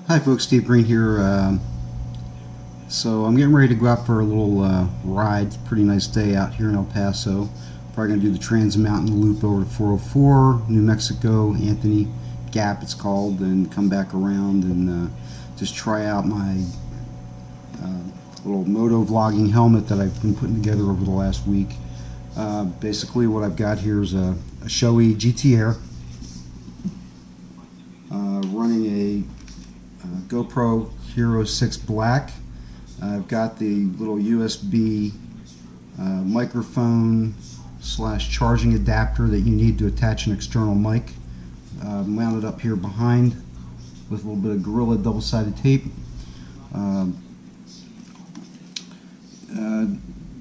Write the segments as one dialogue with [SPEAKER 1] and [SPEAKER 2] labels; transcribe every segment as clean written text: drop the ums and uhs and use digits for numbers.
[SPEAKER 1] Hi folks, Steve Green here. So I'm getting ready to go out for a little ride. It's a pretty nice day out here in El Paso. Probably going to do the Transmountain Loop over to 404, New Mexico, Anthony Gap it's called, and come back around and just try out my little moto vlogging helmet that I've been putting together over the last week. Basically what I've got here is a Shoei GT Air running a GoPro Hero 6 Black. I've got the little USB microphone / charging adapter that you need to attach an external mic, mounted up here behind with a little bit of Gorilla double-sided tape.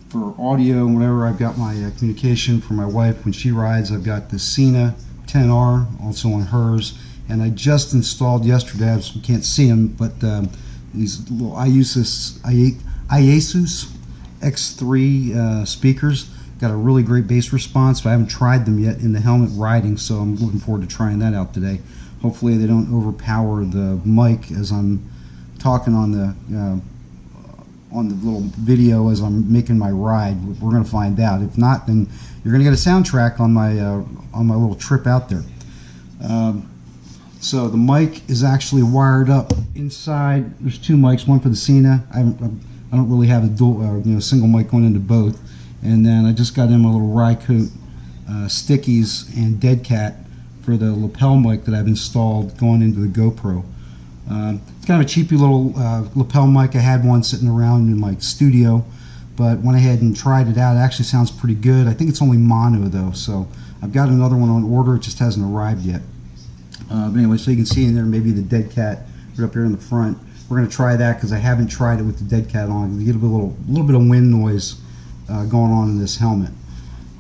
[SPEAKER 1] For audio and whatever, I've got my communication for my wife when she rides. I've got the Scenic 10R also on hers, and I just installed yesterday, so you can't see them, but these little Iasus X3 speakers got a really great bass response. But I haven't tried them yet in the helmet riding, so I'm looking forward to trying that out today. Hopefully they don't overpower the mic as I'm talking on the little video as I'm making my ride. We're going to find out. If not, then you're going to get a soundtrack on my little trip out there. So the mic is actually wired up inside. There's two mics, one for the Cena. I don't really have a dual, single mic going into both. And then I just got in my little Rycoat stickies and Dead Cat for the lapel mic that I've installed going into the GoPro. It's kind of a cheapy little lapel mic. I had one sitting around in my studio, but went ahead and tried it out. It actually sounds pretty good. I think it's only mono though, so I've got another one on order. It just hasn't arrived yet. But anyway, so you can see in there maybe the Dead Cat right up here in the front. We're going to try that because I haven't tried it with the Dead Cat on. You get a little bit of wind noise going on in this helmet.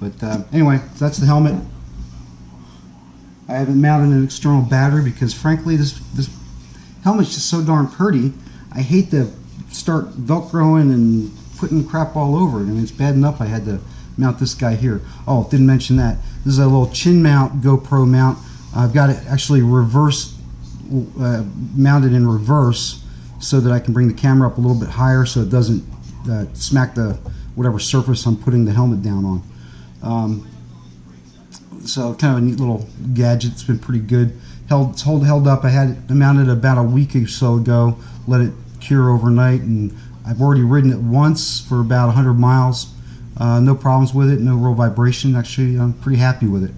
[SPEAKER 1] But anyway, so that's the helmet. I haven't mounted an external battery because frankly this helmet's just so darn pretty. I hate to start velcroing and putting crap all over it. I mean, it's bad enough I had to mount this guy here. Oh, didn't mention that. This is a little chin mount GoPro mount. I've got it actually mounted in reverse so that I can bring the camera up a little bit higher so it doesn't smack the whatever surface I'm putting the helmet down on. So kind of a neat little gadget. It's been pretty good. Held up. I had it mounted about a week or so ago. Let it cure overnight, and I've already ridden it once for about 100 miles. No problems with it. No real vibration. Actually, I'm pretty happy with it.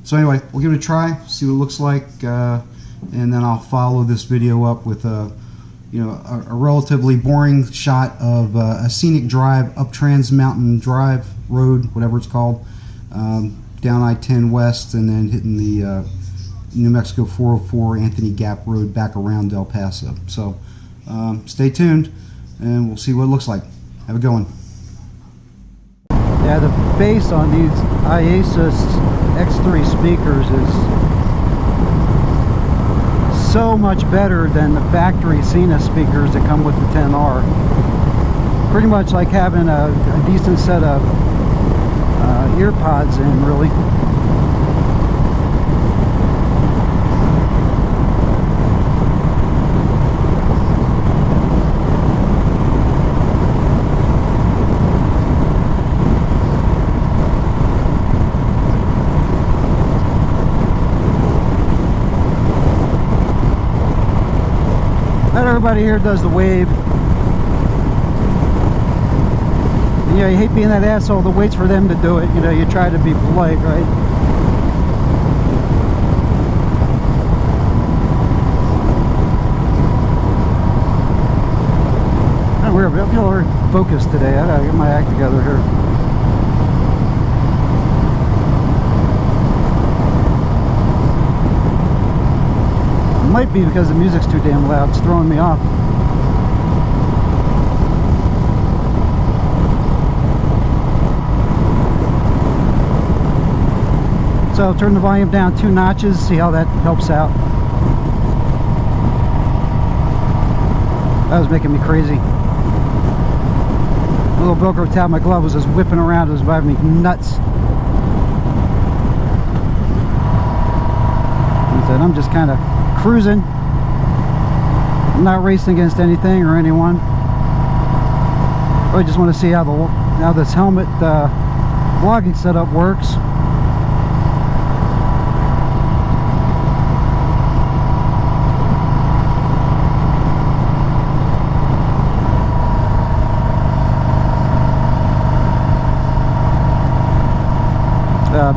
[SPEAKER 1] So anyway, we'll give it a try, see what it looks like, and then I'll follow this video up with a relatively boring shot of a scenic drive up Transmountain Road, whatever it's called, down I-10 West, and then hitting the New Mexico 404 Anthony Gap Road back around El Paso. So stay tuned, and we'll see what it looks like. Have a good one.
[SPEAKER 2] Yeah, the bass on these Iasus X3 speakers is so much better than the factory Cena speakers that come with the 10R. Pretty much like having a decent set of ear pods in, really. Not everybody here does the wave. And, you hate being that asshole that waits for them to do it. You try to be polite, right? Kind of weird, but I feel very focused today. I gotta get my act together here. Might be because the music's too damn loud. It's throwing me off. So I'll turn the volume down 2 notches, see how that helps out. That was making me crazy. The little Velcro tab on my glove was just whipping around. It was driving me nuts. And I'm just kind of cruising. I'm not racing against anything or anyone. I just want to see how this helmet vlogging setup works.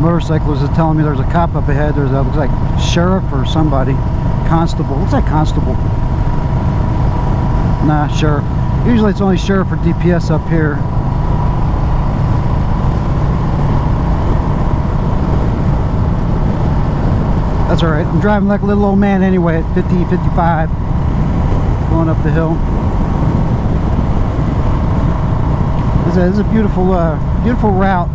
[SPEAKER 2] Motorcyclist is telling me there's a cop up ahead. There's a, looks like sheriff or somebody, constable. Looks like constable. Nah, sheriff. Usually it's only sheriff or DPS up here. That's all right. I'm driving like a little old man anyway at 50, 55, going up the hill. This is a beautiful, beautiful route.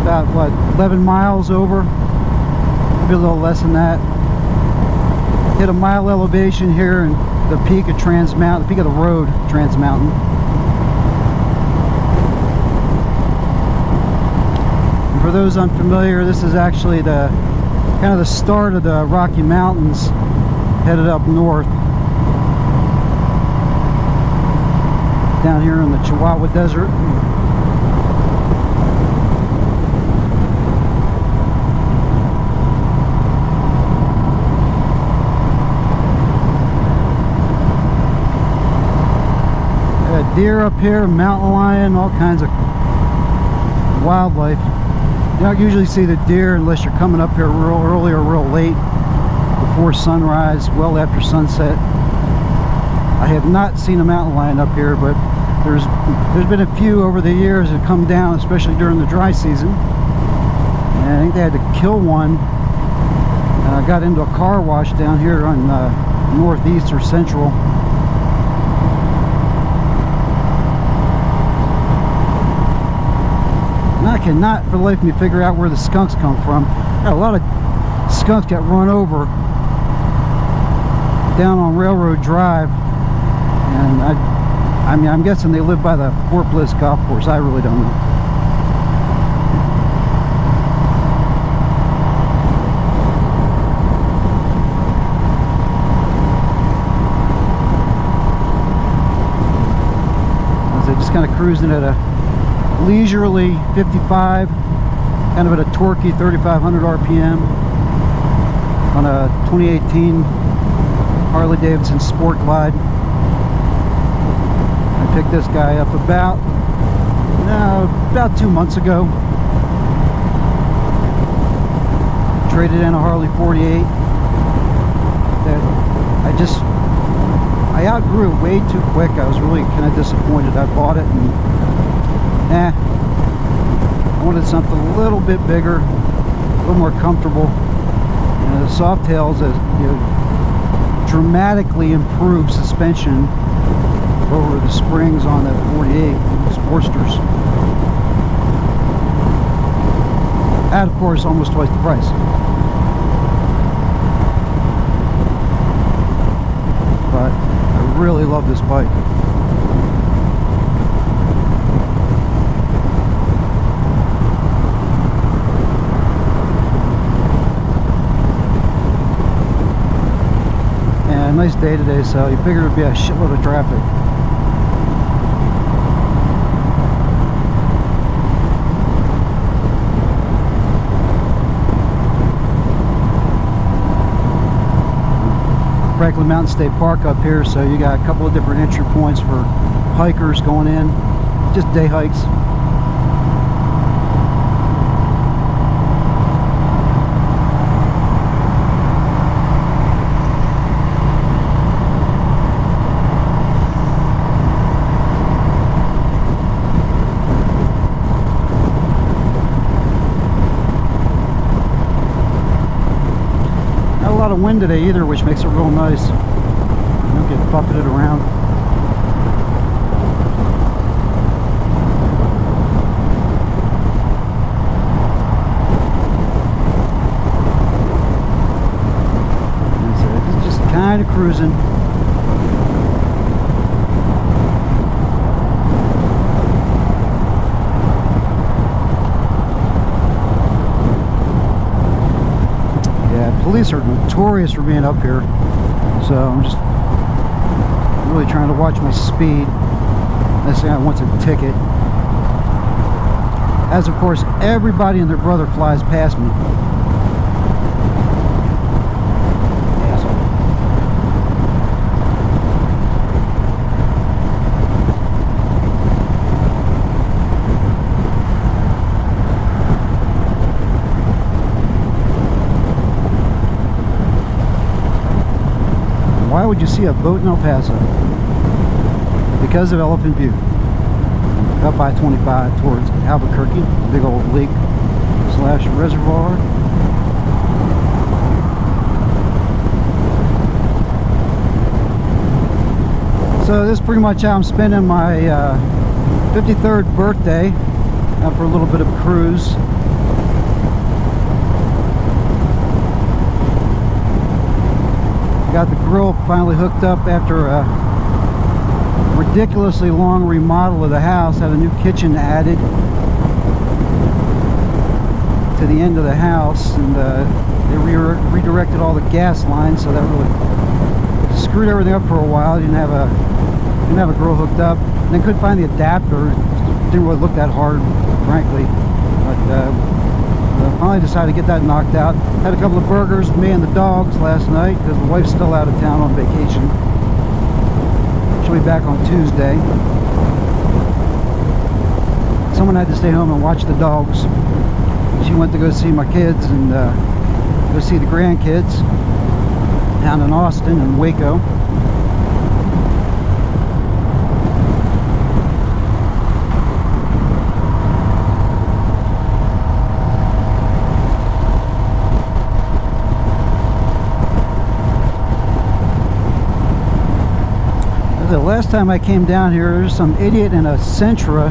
[SPEAKER 2] About what, 11 miles over, maybe a little less than that. Hit a mile elevation here and the peak of Transmountain, the peak of the road, Transmountain. And for those unfamiliar, this is actually the kind of the start of the Rocky Mountains, headed up north. Down here in the Chihuahua Desert. Deer up here, mountain lion, all kinds of wildlife. You don't usually see the deer unless you're coming up here real early or real late, before sunrise, well after sunset. I have not seen a mountain lion up here, but there's been a few over the years that come down, especially during the dry season. And I think they had to kill one. I got into a car wash down here on northeast or central. I cannot for the life of me figure out where the skunks come from. A lot of skunks got run over down on Railroad Drive, and I mean, I'm guessing they live by the Fort Bliss golf course. I really don't know. So just kind of cruising at a leisurely 55, kind of at a torquey 3500 RPM on a 2018 Harley Davidson Sport Glide. I picked this guy up about 2 months ago. Traded in a Harley 48 that I outgrew it way too quick. I was really kind of disappointed. I bought it and I wanted something a little bit bigger, a little more comfortable. The Softails has, dramatically improved suspension over the springs on that 48 Sportsters. At, of course, almost twice the price. But I really love this bike. Nice day today, so you figured it'd be a shitload of traffic. Franklin Mountain State Park up here, so you got a couple of different entry points for hikers going in, just day hikes. Wind today either, which makes it real nice. You don't get buffeted around. It's just kind of cruising. Police are notorious for being up here. So I'm just really trying to watch my speed. This guy wants a ticket. As of course everybody and their brother flies past me. Asshole. Why would you see a boat in El Paso? Because of Elephant Butte. Up by 25 towards Albuquerque, big old lake slash reservoir. So this is pretty much how I'm spending my 53rd birthday. Out for a little bit of a cruise. Got the grill finally hooked up after a ridiculously long remodel of the house. Had a new kitchen added to the end of the house, and they redirected all the gas lines, so that really screwed everything up for a while. Didn't have a grill hooked up, and then couldn't find the adapter. Didn't really look that hard, frankly, but finally decided to get that knocked out. Had a couple of burgers with me and the dogs last night because the wife's still out of town on vacation. She'll be back on Tuesday. Someone had to stay home and watch the dogs. She went to go see my kids and go see the grandkids down in Austin and Waco. The last time I came down here, there's some idiot in a Sentra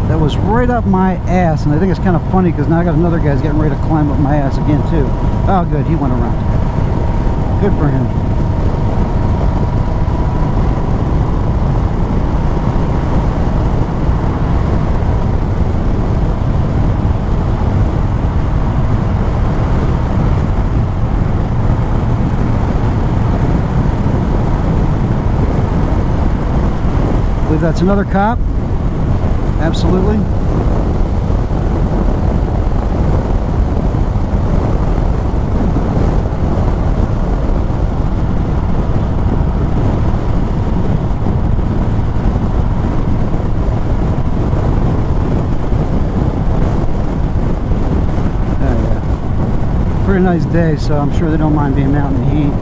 [SPEAKER 2] that was right up my ass, and I think it's kind of funny because now I got another guy's getting ready to climb up my ass again too. Oh good, he went around. Good for him. I believe that's another cop. Absolutely. Yeah. Pretty nice day, so I'm sure they don't mind being out in the heat.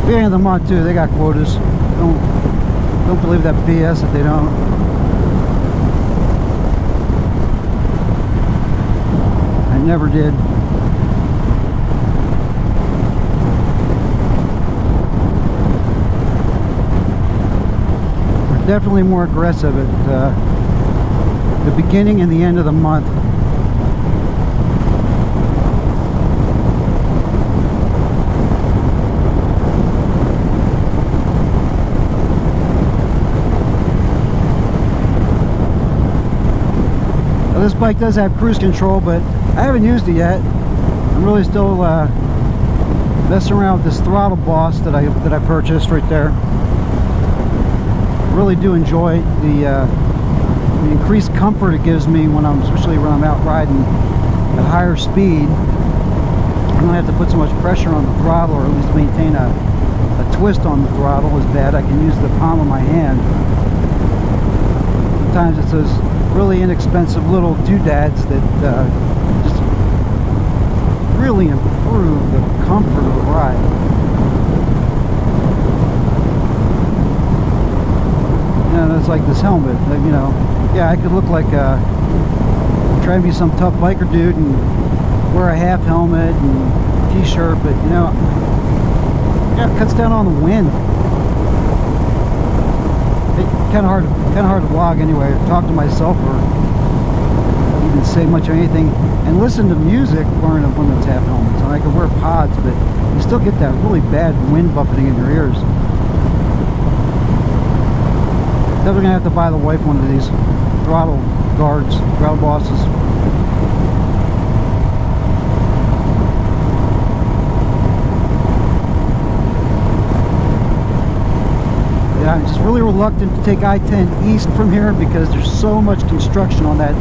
[SPEAKER 2] Beginning of the month too, they got quotas. Don't believe that BS that they don't. I never did. They're definitely more aggressive at the beginning and the end of the month. This bike does have cruise control, but I haven't used it yet. I'm really still messing around with this throttle boss that I purchased right there. Really do enjoy the increased comfort it gives me especially when I'm out riding at higher speed. I don't have to put so much pressure on the throttle, or at least maintain a twist on the throttle as bad. I can use the palm of my hand. Sometimes it's those really inexpensive little doodads that just really improve the comfort of the ride. And it's like this helmet, you know, yeah, I could look like try to be some tough biker dude and wear a half helmet and t-shirt, but you know, yeah, it cuts down on the wind. Kind of hard to vlog anyway, talk to myself or even say much of anything, and listen to music wearing one of those half helmets. And I can wear pods, but you still get that really bad wind buffeting in your ears. Definitely gonna have to buy the wife one of these throttle guards, throttle bosses. reluctant to take I-10 east from here because there's so much construction on that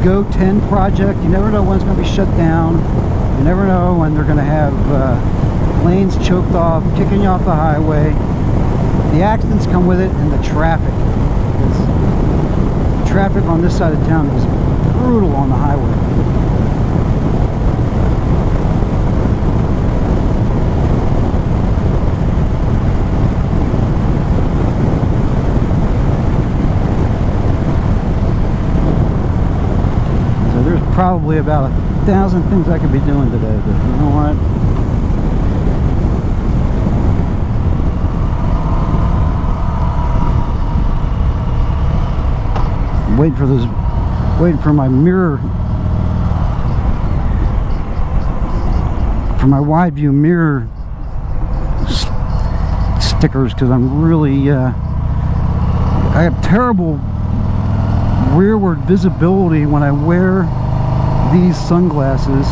[SPEAKER 2] Go 10 project. You never know when it's going to be shut down. You never know when they're going to have lanes choked off, kicking you off the highway. The accidents come with it, and the traffic. The traffic on this side of town is brutal on the highway. Probably about 1,000 things I could be doing today, but you know what? I'm waiting for my mirror, for my wide view mirror stickers, because I'm really, I have terrible rearward visibility when I wear these sunglasses.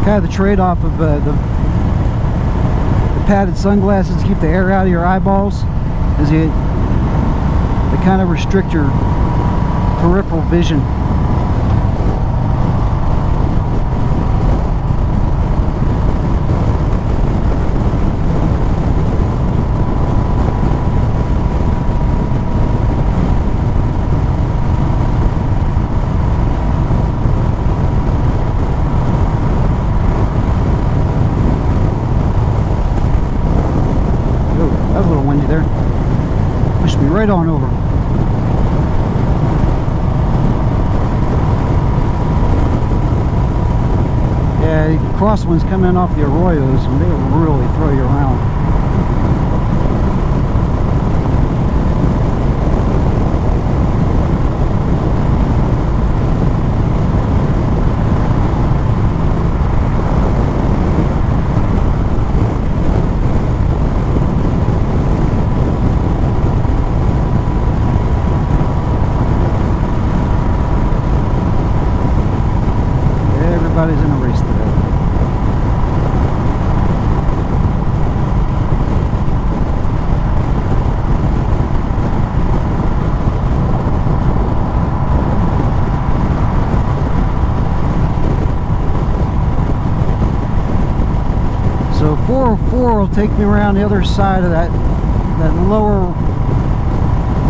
[SPEAKER 2] Kind of the trade-off of the padded sunglasses to keep the air out of your eyeballs is they kind of restrict your peripheral vision. There, pushed me right on over. Yeah, crosswinds coming off the arroyos, and they really throw you around. Everybody's in a race today. So 404 will take me around the other side of that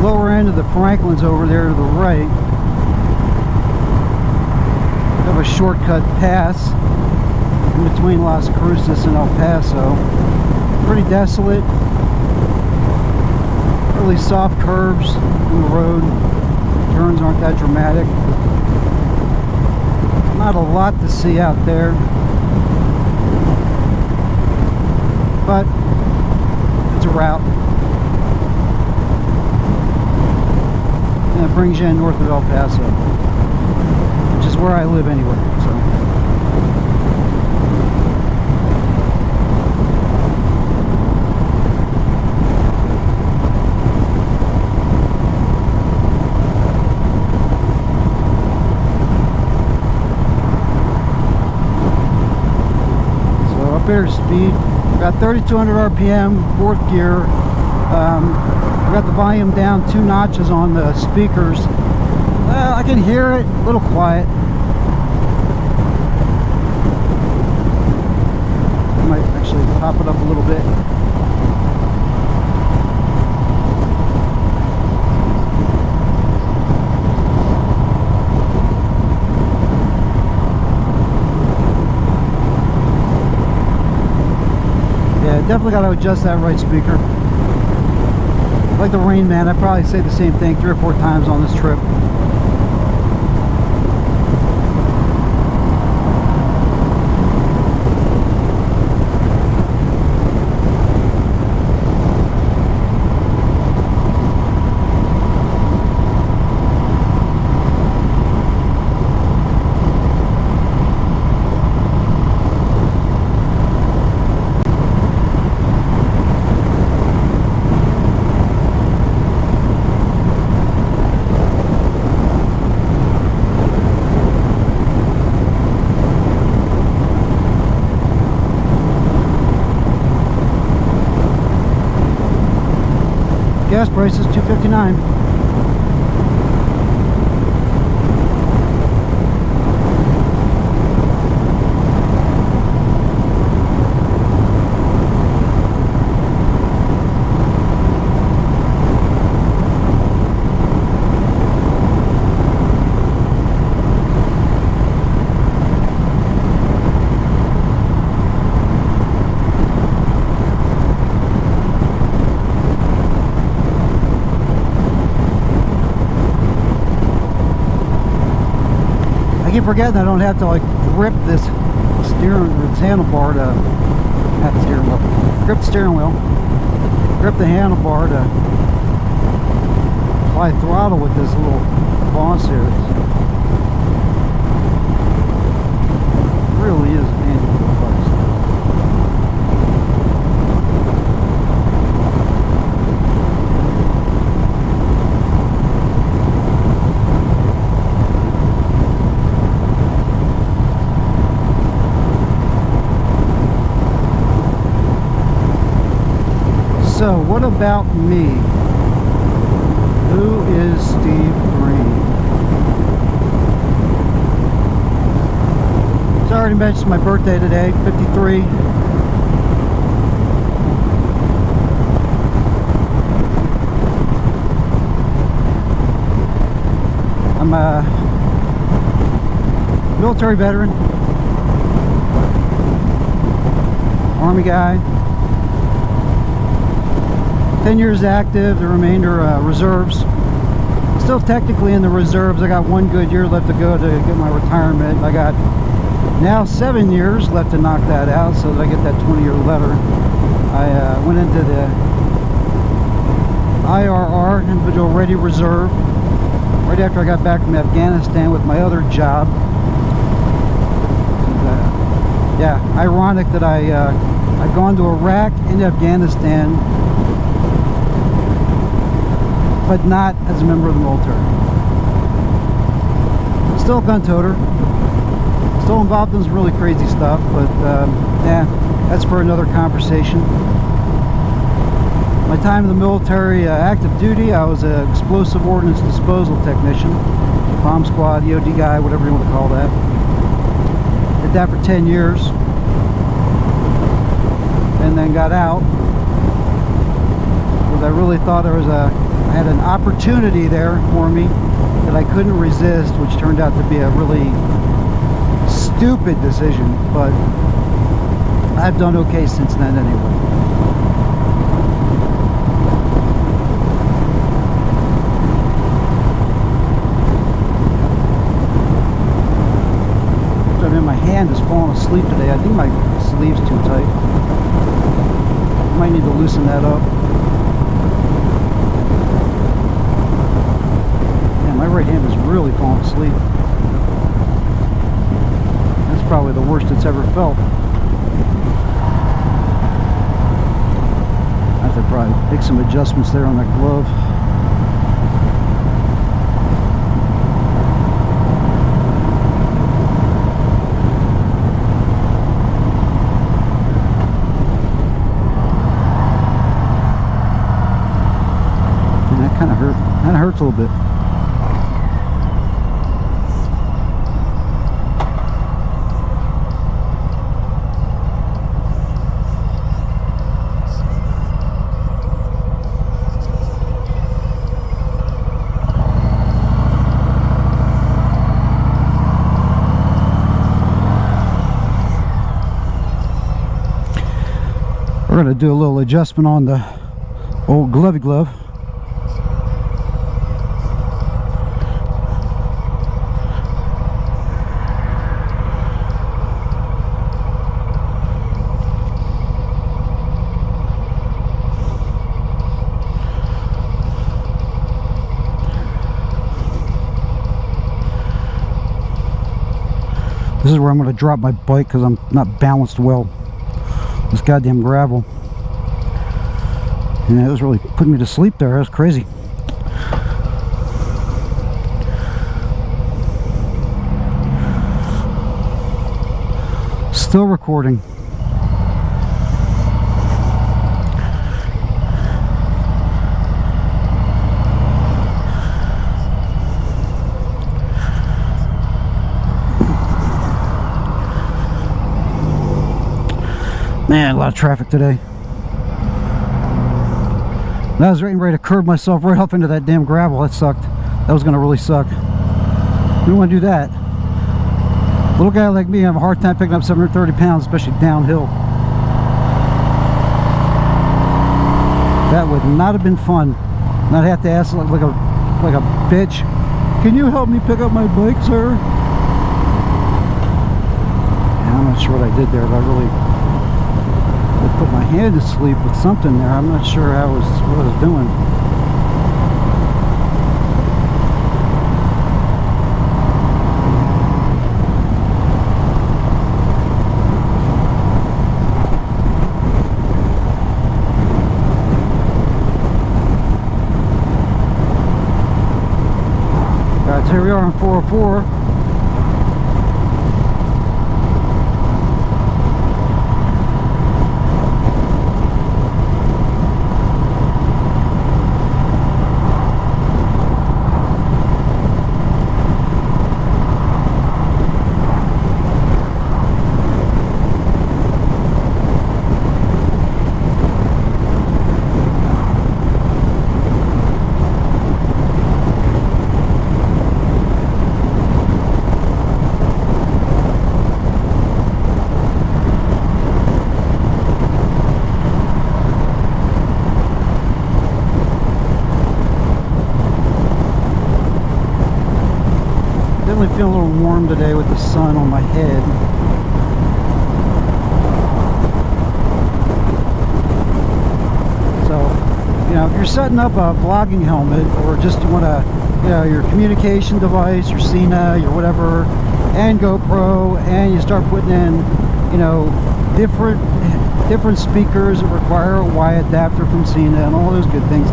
[SPEAKER 2] lower end of the Franklins over there to the right. Have a shortcut pass in between Las Cruces and El Paso. Pretty desolate, really soft curves in the road. Turns aren't that dramatic. Not a lot to see out there, but it's a route. And it brings you in north of El Paso, which is where I live anyway. So up there speed, got 3,200 RPM, 4th gear. I got the volume down 2 notches on the speakers. I can hear it, a little quiet. I might actually pop it up a little bit. Yeah, definitely got to adjust that right speaker. Like the Rain Man, I probably say the same thing 3 or 4 times on this trip. Gas prices $2.59. I keep forgetting I don't have to like grip this handlebar to, not the steering wheel, grip the steering wheel, grip the handlebar to apply throttle with this little boss here. It really is a handy little device. So, what about me? Who is Steve Green? So I already mentioned my birthday today, 53. I'm a military veteran, Army guy. 10 years active, the remainder reserves. Still technically in the reserves. I got 1 good year left to go to get my retirement. I got now 7 years left to knock that out so that I get that 20-year letter. I went into the IRR, Individual Ready Reserve, right after I got back from Afghanistan with my other job. And, yeah, ironic that I'd gone to Iraq and Afghanistan, but not as a member of the military. Still a gun toter, still involved in some really crazy stuff, but yeah, that's for another conversation. My time in the military, active duty, I was an explosive ordnance disposal technician, bomb squad, EOD guy, whatever you want to call that. Did that for 10 years, and then got out because I really thought I had an opportunity there for me that I couldn't resist, which turned out to be a really stupid decision, but I've done okay since then anyway. I mean, my hand is falling asleep today. I think my sleeve's too tight. Might need to loosen that up. My right hand is really falling asleep. That's probably the worst it's ever felt. I have to probably make some adjustments there on that glove. And that kind of hurts a little bit. We're going to do a little adjustment on the old glovey glove. This is where I'm going to drop my bike because I'm not balanced well. This goddamn gravel. And it was really putting me to sleep there. That was crazy. Still recording. Man, a lot of traffic today. I was getting ready to curb myself right up into that damn gravel. That sucked. That was going to really suck. We don't want to do that. Little guy like me, I have a hard time picking up 730 pounds, especially downhill. That would not have been fun. And I'd have to ask like a bitch, can you help me pick up my bike, sir? Yeah, I'm not sure what I did there, but I put my hand to sleep with something there. I'm not sure what I was doing. Alright, so here we are on 404. Feeling a little warm today with the sun on my head. So, you know, if you're setting up a vlogging helmet, or just you want to, you know, your communication device, your Cena, your whatever, and GoPro, and you start putting in, you know, different speakers that require a Y adapter from Cena and all those good things.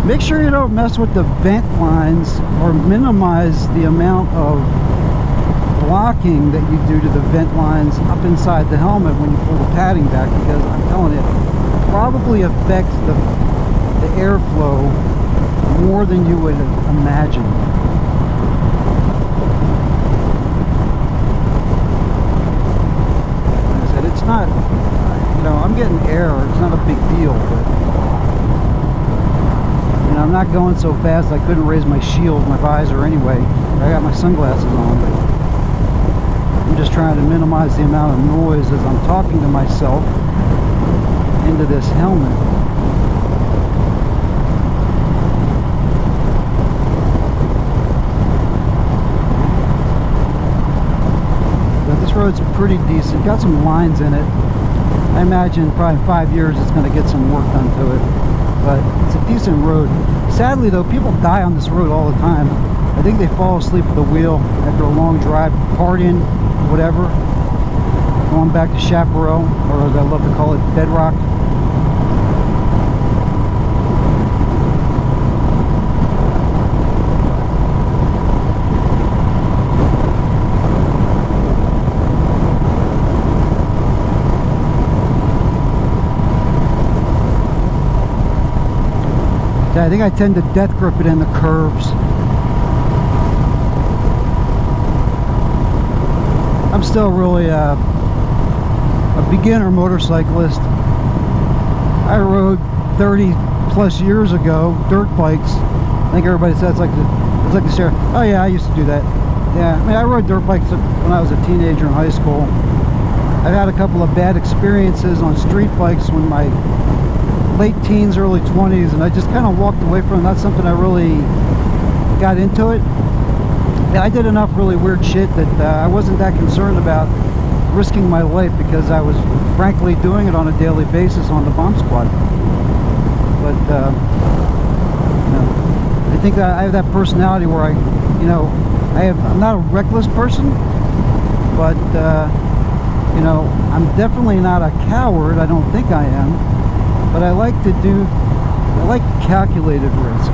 [SPEAKER 2] Make sure you don't mess with the vent lines or minimize the amount of blocking that you do to the vent lines up inside the helmet when you pull the padding back, because I'm telling you, it probably affects the airflow more than you would imagine. Like I said, it's not, you know, I'm getting air, it's not a big deal, but and I'm not going so fast I couldn't raise my shield, my visor anyway. I got my sunglasses on, but I'm just trying to minimize the amount of noise as I'm talking to myself into this helmet. But this road's pretty decent, got some lines in it. I imagine probably in 5 years it's going to get some work done to it. But it's a decent road. Sadly though, people die on this road all the time. I think they fall asleep at the wheel after a long drive, partying, whatever, going back to Chaparral, or as I love to call it, Bedrock. I think I tend to death grip it in the curves. I'm still really a beginner motorcyclist. I rode 30 plus years ago dirt bikes. I think everybody says it's like the share. Oh yeah, I used to do that. Yeah, I mean, I rode dirt bikes when I was a teenager in high school. I've had a couple of bad experiences on street bikes when my late teens, early 20s, and I just kind of walked away from it. Not something I really got into it. And I did enough really weird shit that I wasn't that concerned about risking my life, because I was frankly doing it on a daily basis on the bomb squad. But you know, I think that I have that personality where I'm not a reckless person, but you know, I'm definitely not a coward. I don't think I am. But I like calculated risk.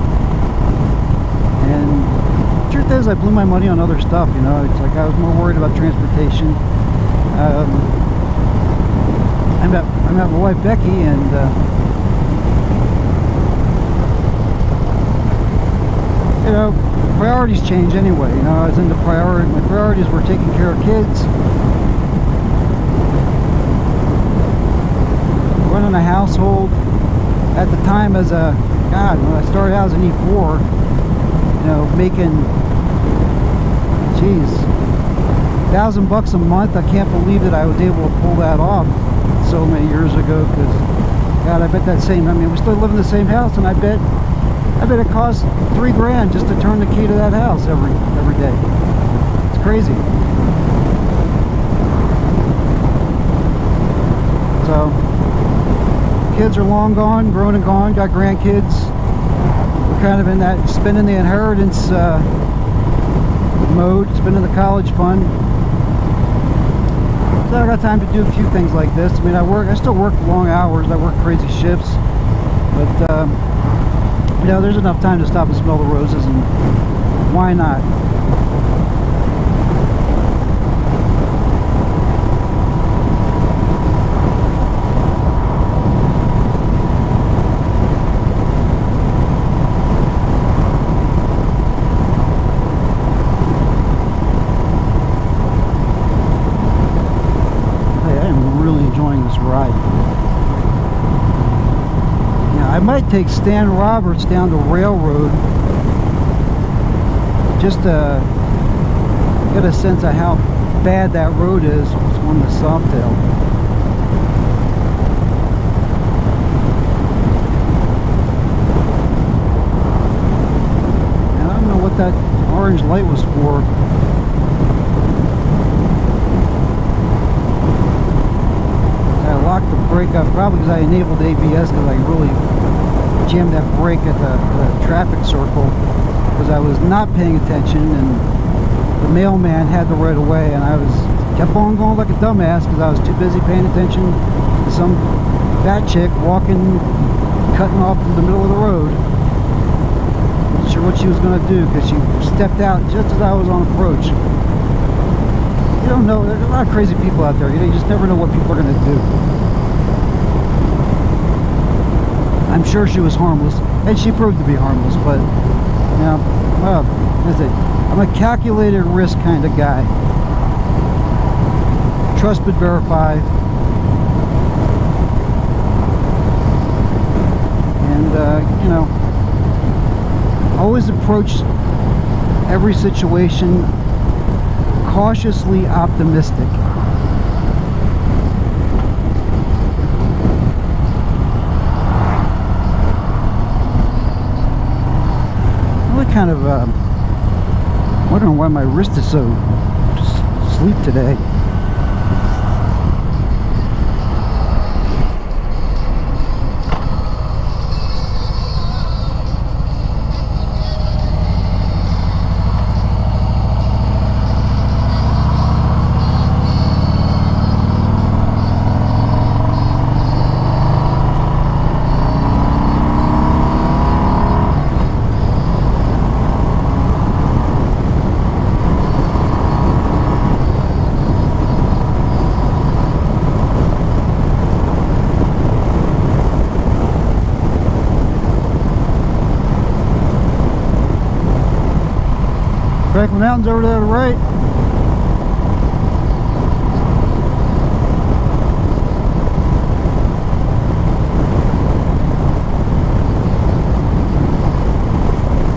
[SPEAKER 2] And the truth is, I blew my money on other stuff, you know. It's like I was more worried about transportation. I met my wife Becky, and you know, priorities change anyway. You know, I was into my priorities were taking care of kids, running a household at the time as a, God, when I started out as an E4, you know, making, geez, $1,000 a month. I can't believe that I was able to pull that off so many years ago, because, God, I bet that same, I mean, we still live in the same house, and I bet it costs $3 grand just to turn the key to that house every day. It's crazy. So, kids are long gone, grown and gone, got grandkids. We're kind of in that spending the inheritance mode, spending the college fund. So I got time to do a few things like this. I mean, I still work long hours, I work crazy shifts, but you know, there's enough time to stop and smell the roses, and why not? Ride. Yeah, I might take Stan Roberts down the railroad just to get a sense of how bad that road is on the Softail. And I don't know what that orange light was for. The brake up probably because I enabled ABS, because I really jammed that brake at the traffic circle because I was not paying attention, and the mailman had the right of way, and I kept on going like a dumbass because I was too busy paying attention to some fat chick walking, cutting off in the middle of the road. Not sure what she was going to do, because she stepped out just as I was on approach. You don't know, there's a lot of crazy people out there. You just never know what people are going to do. I'm sure she was harmless, and she proved to be harmless, but, you know, well, I'm a calculated risk kind of guy. Trust but verify. And, you know, always approach every situation cautiously optimistic. Kind of wondering why my wrist is so asleep today. Franklin Mountain's over there to the right.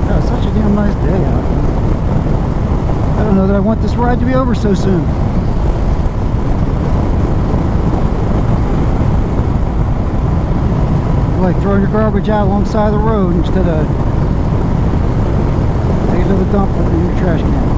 [SPEAKER 2] Oh, it's such a damn nice day out. I don't know that I want this ride to be over so soon. Like throwing your garbage out alongside the road instead of taking it to the dump in your trash can.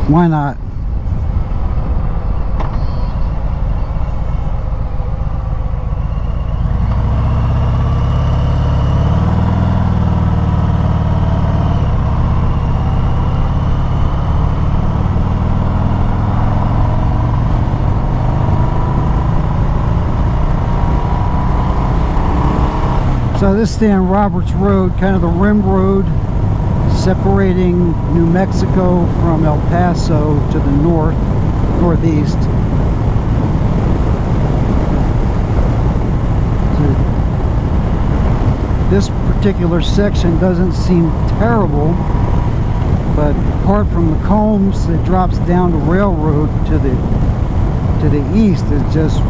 [SPEAKER 2] Why not? So this is on Roberts Road, kind of the rim road separating New Mexico from El Paso to the northeast. So this particular section doesn't seem terrible, but apart from the combs, it drops down to railroad to the east. It's just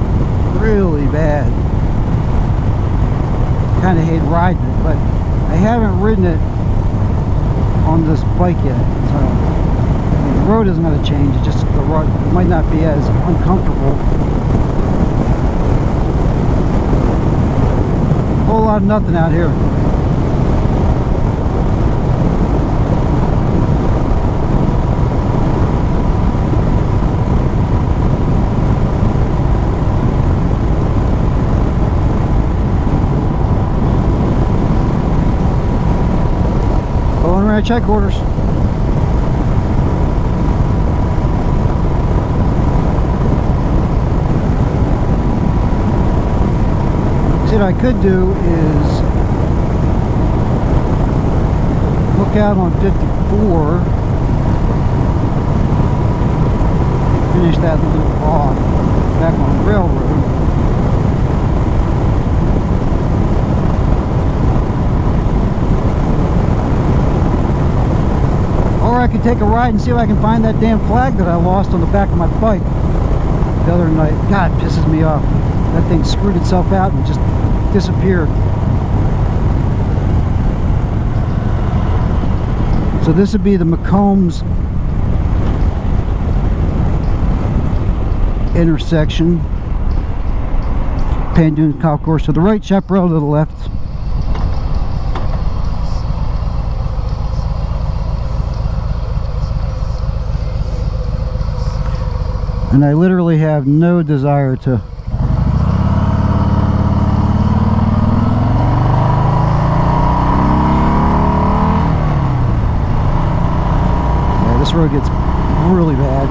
[SPEAKER 2] really bad. Kind of hate riding it, but I haven't ridden it on this bike yet, so I mean, the road isn't going to change. It's just the road, it might not be as uncomfortable. A whole lot of nothing out here. At headquarters. See, what I could do is look out on 54, finish that loop off back on the railroad. Or I could take a ride and see if I can find that damn flag that I lost on the back of my bike the other night. God, it pisses me off. That thing screwed itself out and just disappeared. So this would be the McCombs intersection. Pan Dunes Golf Course to the right, Chaparral to the left. And I literally have no desire to yeah, this road gets really bad.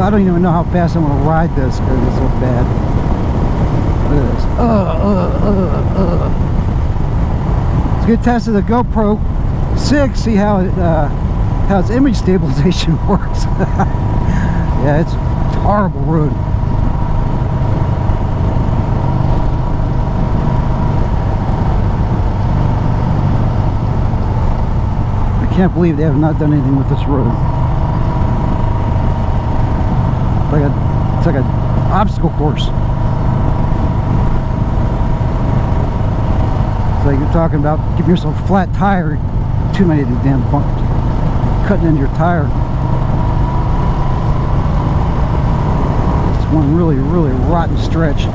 [SPEAKER 2] I don't even know how fast I'm going to ride this because it's so bad. Look at this. It's a good test of the GoPro 6, see how its image stabilization works. Yeah, it's a horrible road. I can't believe they have not done anything with this road. It's like an obstacle course. It's like you're talking about giving yourself a flat tire, too many of these damn bumps cutting into your tire. It's one really, really rotten stretch.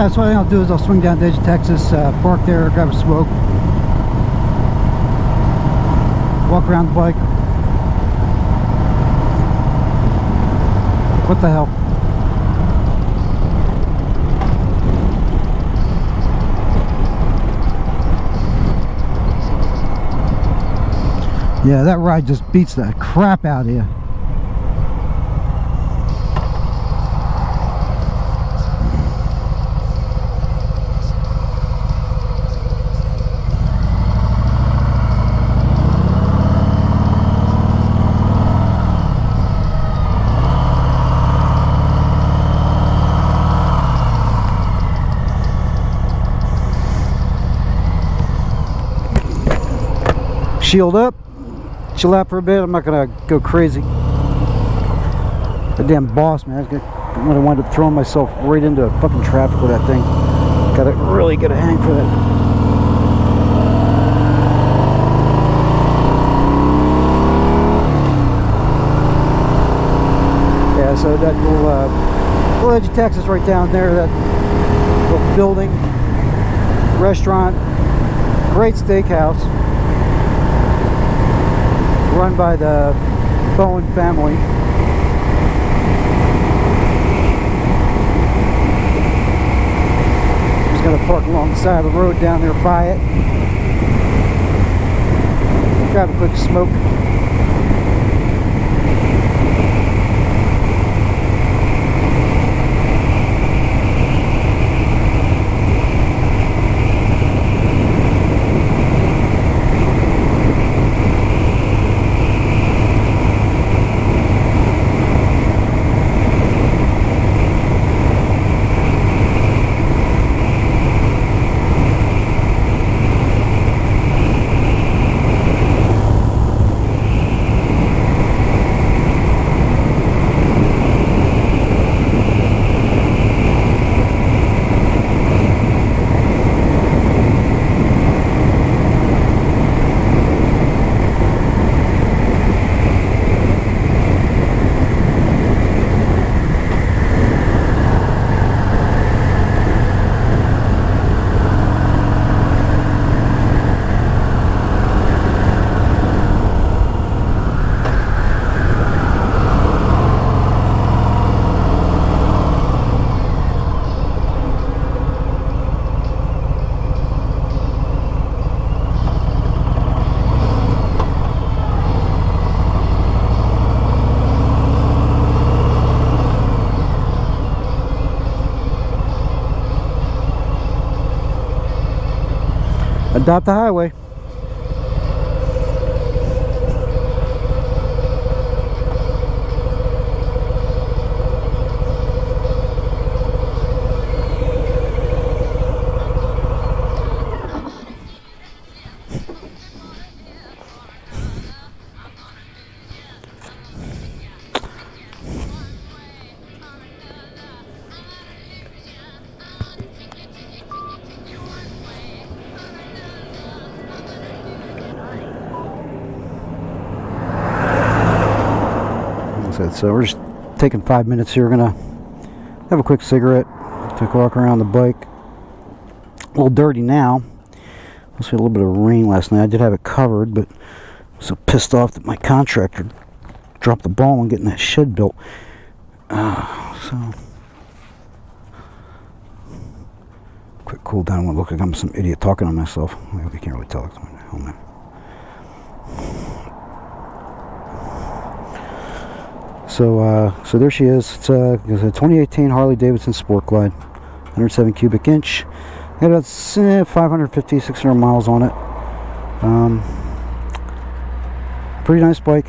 [SPEAKER 2] Yeah, so what I'll do is I'll swing down to Edge of Texas, park there, grab a smoke, walk around the bike. What the hell? Yeah, that ride just beats the crap out of you. Shield up, chill out for a bit. I'm not gonna go crazy. The damn boss, man. I'm gonna wind up throwing myself right into fucking traffic with that thing. Gotta really get a hang for that. Yeah, so that little Edge of Texas right down there, that little building, restaurant, great steakhouse, run by the Bowen family. Just gonna park along the side of the road down there by it. Grab a quick smoke. Adopt the highway. So we're just taking 5 minutes here. We're gonna have a quick cigarette, take a walk around the bike. A little dirty now. Must be a little bit of rain last night. I did have it covered, but I'm so pissed off that my contractor dropped the ball on getting that shed built. So quick cool down. I want to look like I'm some idiot talking to myself. You can't really tell. Oh, man. So there she is. It's a 2018 Harley Davidson Sport Glide, 107 cubic inch. Got about 550, 600 miles on it. Pretty nice bike.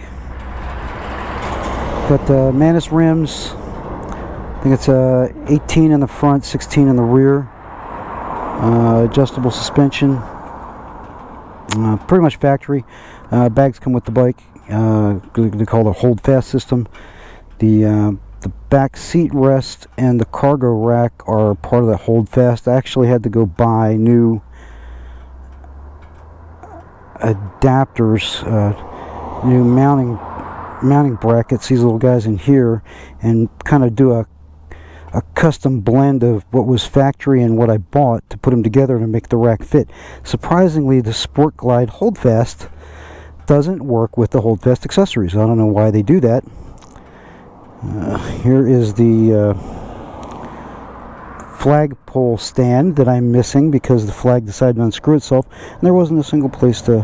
[SPEAKER 2] Got Manus rims. I think it's 18 in the front, 16 in the rear. Adjustable suspension. Pretty much factory. Bags come with the bike. They call it a hold fast system. The back seat rest and the cargo rack are part of the hold fast. I actually had to go buy new adapters, new mounting brackets, these little guys in here, and kind of do a a custom blend of what was factory and what I bought to put them together to make the rack fit. Surprisingly, the Sport Glide Holdfast doesn't work with the Holdfast accessories. I don't know why they do that. Here is the flagpole stand that I'm missing because the flag decided to unscrew itself, and there wasn't a single place to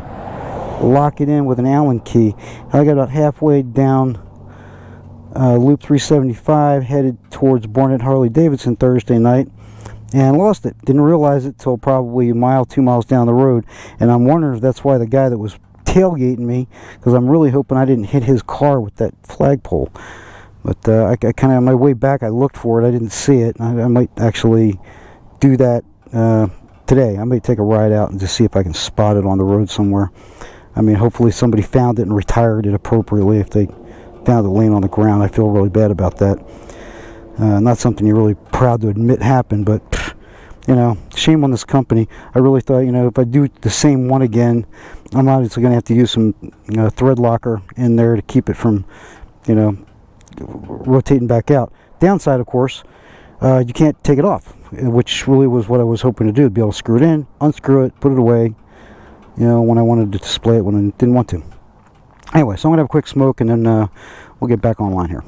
[SPEAKER 2] lock it in with an Allen key. I got about halfway down Loop 375, headed towards Barnett Harley Davidson Thursday night, and lost it. Didn't realize it till probably a mile, 2 miles down the road, and I'm wondering if that's why the guy that was tailgating me, because I'm really hoping I didn't hit his car with that flagpole. But I kind of, on my way back, I looked for it. I didn't see it. I might actually do that today. I might take a ride out and just see if I can spot it on the road somewhere. I mean, hopefully somebody found it and retired it appropriately. If they found it laying on the ground, I feel really bad about that. Not something you're really proud to admit happened, but you know, shame on this company. I really thought, you know, if I do the same one again, I'm obviously going to have to use some thread locker in there to keep it from, you know, rotating back out. Downside, of course, you can't take it off, which really was what I was hoping to do, to be able to screw it in, unscrew it, put it away, you know, when I wanted to display it, when I didn't want to. Anyway, so I'm going to have a quick smoke, and then we'll get back online here.